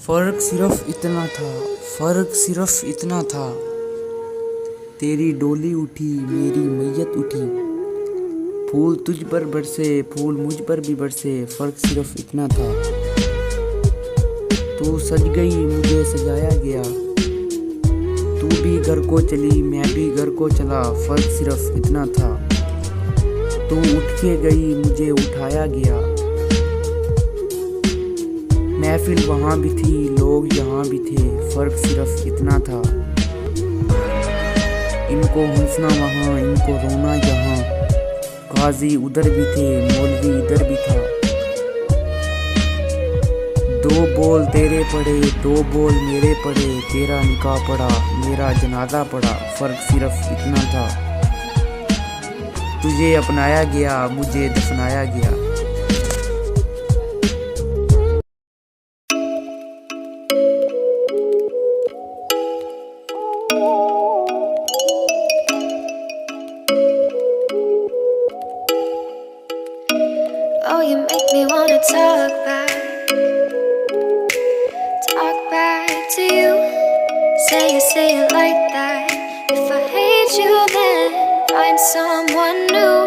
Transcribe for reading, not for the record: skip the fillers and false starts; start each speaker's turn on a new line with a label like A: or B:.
A: फर्क सिर्फ इतना था, फर्क सिर्फ इतना था। तेरी डोली उठी, मेरी मैयत उठी। फूल तुझ पर बरसे, फूल मुझ पर भी बरसे, फर्क सिर्फ इतना था। तू सज गई, मुझे सजाया गया। तू भी घर को चली, मैं भी घर को चला, फर्क सिर्फ इतना था। तू उठ के गई, मुझे उठाया गया। महफिल वहाँ भी थी, लोग यहाँ भी थे, फर्क सिर्फ इतना था। इनको हंसना वहाँ, इनको रोना यहाँ। काजी उधर भी थे, मौलवी इधर भी था। दो बोल तेरे पड़े, दो बोल मेरे पड़े, तेरा निकाह पड़ा, मेरा जनाजा पड़ा, फर्क सिर्फ इतना था। तुझे अपनाया गया, मुझे दफनाया गया।
B: Oh, you make me wanna talk back to you. Say it like that. If I hate you, then find someone new.